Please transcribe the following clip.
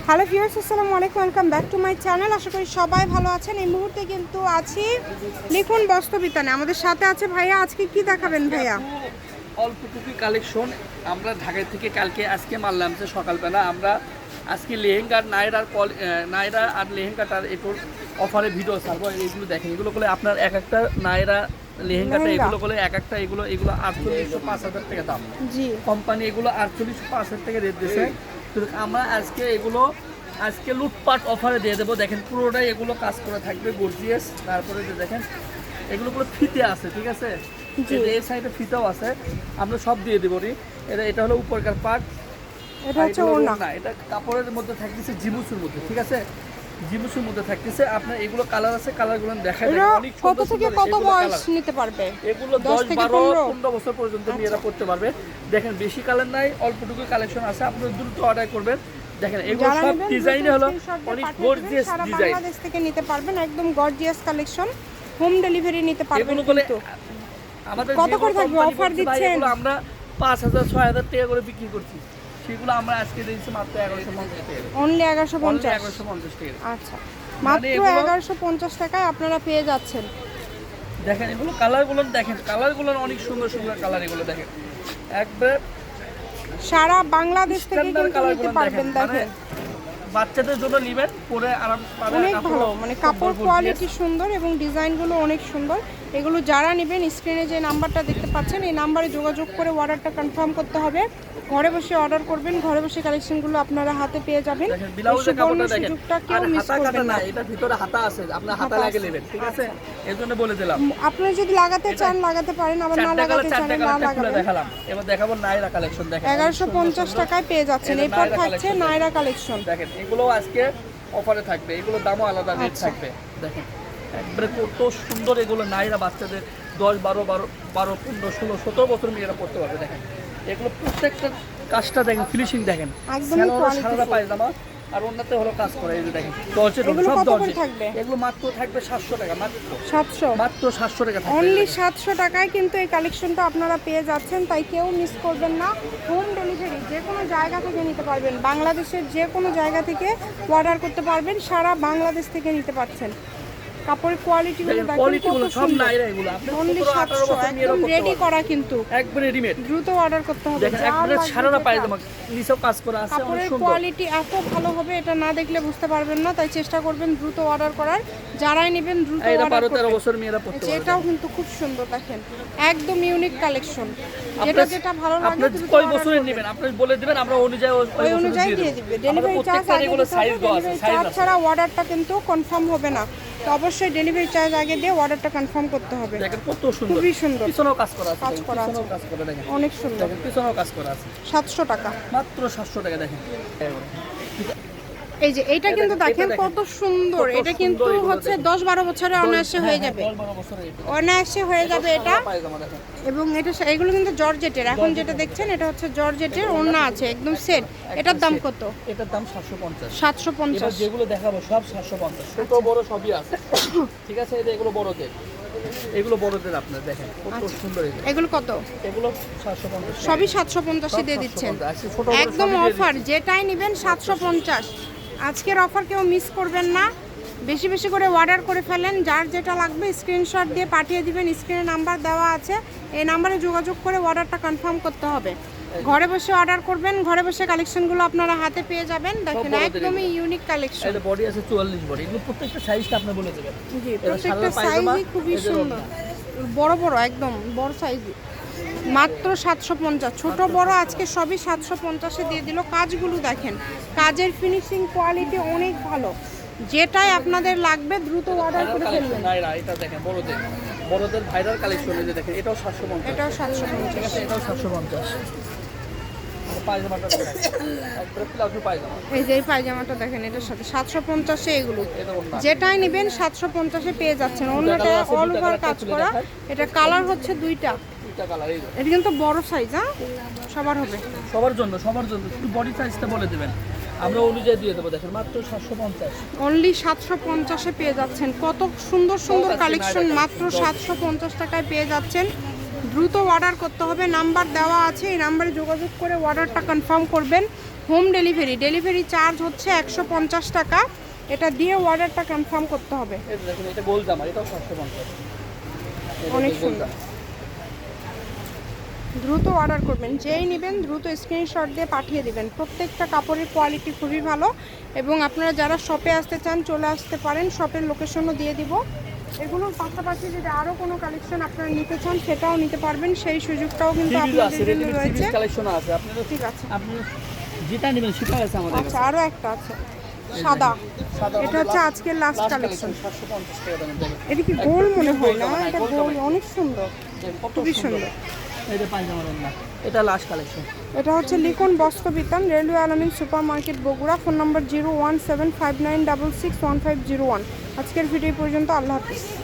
Hello viewers, আসসালামু আলাইকুম, welcome back to my channel. আশা করি সবাই ভালো আছেন। এই মুহূর্তে কিন্তু আছি লিখুন বস্ত্রবিতানে। আমাদের সাথে আছে ভাইয়া। আজকে কি দেখাবেন ভাইয়া? অল্প টুকি কালেকশন আমরা ঢাকা থেকে আজকে মারলাম যে সকালবেলা আমরা আজকে লেহেঙ্গার নায়রা আর লেহেঙ্গাটার একটু অফারে ভিডিও ছাড়বো। এইগুলো দেখেন, এগুলো করলে আপনার এক একটা নায়রা লেহেঙ্গাটা এগুলো করলে এক একটা এগুলো 48,000-5,000 টাকা দাম। জি, কোম্পানি এগুলো 48,000-5,000 টাকা রেট দিয়েছে। তো আমরা আজকে লুটপাট অফারে দিয়ে দেবো। দেখেন পুরোটাই এগুলো কাজ করে থাকবে গর্জিয়াস। তারপরে যে দেখেন এগুলো ফিতে আছে, ঠিক আছে, এই সাইডে ফিতেও আছে, আমরা সব দিয়ে দেবো রে। এটা হলো উপরকার পার্ট, এটা হচ্ছে ওড়না। এটা কাপড়ের মধ্যে থাকতেছে জিমুসুর মধ্যে, ঠিক আছে, জিমুসুর মধ্যে থাকতেছে। আপনার এগুলো কালার আছে, কালারগুলো দেখায় অনেক কত থেকে কত বয়স নিতে পারবে? এগুলো 10, 12, 15 বছর পর্যন্ত মেয়েরা পড়তে পারবে। দেখেন বেশি কালার নাই, অল্পটুকু কালেকশন আছে, আপনারা দ্রুত অর্ডার করবেন। দেখেন এগুলো সব ডিজাইনে হলো অনেক গর্জিয়াস ডিজাইন। বাংলাদেশ থেকে নিতে পারবেন, একদম গর্জিয়াস কালেকশন। হোম ডেলিভারি নিতে পারবেন। কিন্তু আমাদের কত করে থাকবে অফার দিচ্ছেন? এগুলো আমরা 5,000 6,000 টাকা করে বিক্রি করছি, সেগুলো আমরা আজকে দিয়েছি মাত্র 1150 টাকা। অনলি 1150 টাকা। আচ্ছা, মাত্র 1150 টাকায় আপনারা পেয়ে যাচ্ছেন। দেখেন এগুলো কালারগুলো, দেখেন কালারগুলো অনেক সুন্দর সুন্দর কালার। এগুলো দেখেন একবার সারা বাংলাদেশ থেকে কিন্তু নিতে পারবেন। দেখেন বাচ্চাদের জন্য নেবেন, পরে আরাম পাবে, অনেক ভালো, মানে কাপড় কোয়ালিটি সুন্দর এবং ডিজাইনগুলো অনেক সুন্দর। এগুলো যারা নেবেন স্ক্রিনে যে নাম্বারটা দেখতে পাচ্ছেন, এই নাম্বারে যোগাযোগ করে অর্ডারটা কনফার্ম করতে হবে। ঘরে বসে অর্ডার করবেন, ঘরে বসে কালেকশনগুলো আপনারা হাতে পেয়ে যাবেন। ব্লাউজের কাপড়টা দেখেন, সুযোগটা কেউ আর মিস হাতা কাটা করবেন না, না। এটা ভিতরে হাতা আছে, আপনারা হাতা লাগিয়ে নেবেন, ঠিক আছে, এর জন্য বলে দিলাম। আপনারা যদি লাগাতে চান লাগাতে পারেন, আবার না লাগাতে চান না লাগাবেন। দেখালাম, এবার দেখাবো নায়রা কালেকশন। দেখেন 1150 টাকায় পেয়ে যাচ্ছেন। এরপর থাকছে নায়রা কালেকশন। দেখেন এগুলো আজকে অফারে থাকবে, এগুলো দামও আলাদা রেট থাকবে। দেখেন একবারে কত সুন্দর এগুলো নায়রা, বাচ্চাদের 10, 12, 15, 16, 17 বছর মেয়েরা পড়তে পারবে। দেখেন এগুলো প্রত্যেকটা কাজটা দেখেন, ফিনিশিং দেখেন, সারা পায়জামা আর অন্যতে হলো কাজ করে। এই যে দেখেন দরজে সব দরজে থাকবে। এগুলো মাত্র থাকবে 700 টাকা, মাত্র 700 টাকা থাকবে। অনলি 700 টাকায় কিন্তু এই কালেকশনটা আপনারা পেয়ে যাচ্ছেন, তাই কেউ মিস করবেন না। হোম ডেলিভারি যে কোনো জায়গা থেকে নিতে পারবেন, বাংলাদেশের যে কোনো জায়গা থেকে অর্ডার করতে পারবেন, সারা বাংলাদেশ থেকে নিতে পারছেন। কাপড়ের কোয়ালিটিগুলো দেখেন, সব নাইরা এগুলো আপনি অনলি 700 একদম রেডি করা, কিন্তু একবারে রেডিমেড, দ্রুত অর্ডার করতে হবে। দেখেন একবারে সারারা পায়জামা নিচেও কাজ করা আছে, অনেক কাপড়ের সুন্দর। কোয়ালিটি এত ভালো হবে, এটা না দেখলে বুঝতে পারবেন না, তাই চেষ্টা করবেন দ্রুত অর্ডার করার। যারাই নেবেন দ্রুত অর্ডার করবেন। 12-13 বছর মেয়েরা পড়তে পারবে। এটাও কিন্তু খুব সুন্দর, দেখেন একদম ইউনিক কালেকশন। যেটা ভালো লাগে আপনি কয় বছরের নেবেন আপনি বলে দিবেন, আমরা ওই অনুযায়ী দিয়ে দিবে। ডেলিভারি চার্জ এগুলো সাইজ দেওয়া আছে, সাইজ ছাড়া অর্ডারটা কিন্তু কনফার্ম হবে না, তো অবশ্যই ডেলিভারি চার্জ আগে দিয়ে অর্ডারটা কনফার্ম করতে হবে। দেখেন কত সুন্দর, খুবই সুন্দর, পিছনেও কাজ করা আছে, পিছনেও কাজ করা দেখেন অনেক সুন্দর। দেখেন পিছনেও কাজ করা আছে। 700 টাকা, মাত্র 700 টাকা। দেখেন এই যে এইটা কিন্তু দেখেন কত সুন্দর। এটা কিন্তু হচ্ছে 10-12 বছরে অনায়াসে হয়ে যাবে, অনায়াসে হয়ে যাবে এটা। এবং এগুলো কিন্তু জর্জেটের। এখন যেটা দেখছেন এটা হচ্ছে জর্জেটের, ওড়না আছে একদম সেট। এটার দাম কত? এটার দাম 750। 750। যেগুলো দেখাবো সব 750, ছোট বড় সবই আছে, ঠিক আছে। এগুলো বড়দের আপনার দেখেন কত সুন্দর। এগুলো কত? এগুলো 750, সবই 750 দিয়ে দিচ্ছেন, একদম অফার। যেটাই নেবেন 750। আজকের অফার কেউ মিস করবেন না, বেশি বেশি করে অর্ডার করে ফেলেন। যার যেটা লাগবে স্ক্রিনশট দিয়ে পাঠিয়ে দিবেন, স্ক্রিনে নাম্বার দেওয়া আছে, এই নাম্বারে যোগাযোগ করে অর্ডারটা কনফার্ম করতে হবে। ঘরে বসে অর্ডার করবেন, ঘরে বসে কালেকশনগুলো আপনারা হাতে পেয়ে যাবেন। দেখেন একদমই ইউনিক কালেকশন। এটা বডি আছে 44 বডি, এগুলো প্রত্যেকটা সাইজটা আপনি বলে দেবেন। জি, প্রত্যেকটা সাইজই খুবই সুন্দর, বড় বড় একদম বড় সাইজ। মাত্র 750, ছোট বড় আজকে সবই 750-এ দিয়ে দিল। কাজগুলো দেখেন, কাজের ফিনিশিং কোয়ালিটি অনেক ভালো। যেটাই আপনাদের লাগবে দ্রুত অর্ডার করে ফেলবেন। এটা দেখেন বড়দের ভাইরাল কালেকশন, এই যে দেখেন এটাও 750, এটাও 750, ঠিক আছে, এটাও 750। পায়জামাটা দেখেন একবারে প্লাজো পায়জামা, এই যে এই পায়জামাটা দেখেন, এটার সাথে 750-এ এগুলো যেটাই নেবেন 750-এ পেয়ে যাচ্ছেন। অন্যটা অল ওভার কাজ করা। এটা কালার হচ্ছে দুইটা কালার। এটা কিন্তু বড় সাইজ, হ্যাঁ সবার হবে, সবার জন্য একটু বডি সাইজটা বলে দেবেন, আমরা অনুযায়ী দিয়ে দেবো। দেখেন মাত্র 750, অনলি 750-এ পেয়ে যাচ্ছেন। কত সুন্দর সুন্দর কালেকশন মাত্র 750 টাকায় পেয়ে যাচ্ছেন। দ্রুত অর্ডার করতে হবে, নাম্বার দেওয়া আছে, এই নাম্বারে যোগাযোগ করে অর্ডারটা কনফার্ম করবেন। হোম ডেলিভারি চার্জ হচ্ছে 150 টাকা। এটা দিয়ে অর্ডারটা কনফার্ম করতে হবে। এই দেখুন এটা গোল জামা, এটাও 750। অনেক সুন্দর। দ্রুত অর্ডার করবেন, যেই নেবেন দ্রুত স্ক্রিনশট দিয়ে পাঠিয়ে দিবেন। প্রত্যেকটা কাপড়ের কোয়ালিটি খুবই ভালো এবং আপনারা যারা শপে আসতে চান চলে আসতে পারেন, শপের লোকেশনও দিয়ে দিব। এগুলোর পাশাপাশি যদি আরও কোনো কালেকশন আপনারা নিতে চান সেটাও নিতে পারবেন, সেই সুযোগটাও কিন্তু আপনাদের জন্য রয়েছে। কালেকশন আছে আপনাদের, ঠিক আছে, আপনি যেটা নেবেন সেটা আছে আমাদের আচ্ছা কাছে। আরও একটা আছে সাদা, এটা হচ্ছে আজকের লাস্ট কালেকশন। 750 টাকা দামের দেখেন। এটা কি গোল মনে হয় না? হ্যাঁ, এটা গোল গোল, জামা। অনেক সুন্দর, কত খুবই সুন্দর। এই যে পায়জামার ওড়না, এটা লাস্ট কালেকশন। এটা হচ্ছে লিখন বস্ত্র বিতান, রেলওয়ে আলামিন সুপার মার্কেট বগুড়া। ফোন নম্বর 01759661501। আজকের ভিডিও পর্যন্ত, আল্লাহ হাফিজ।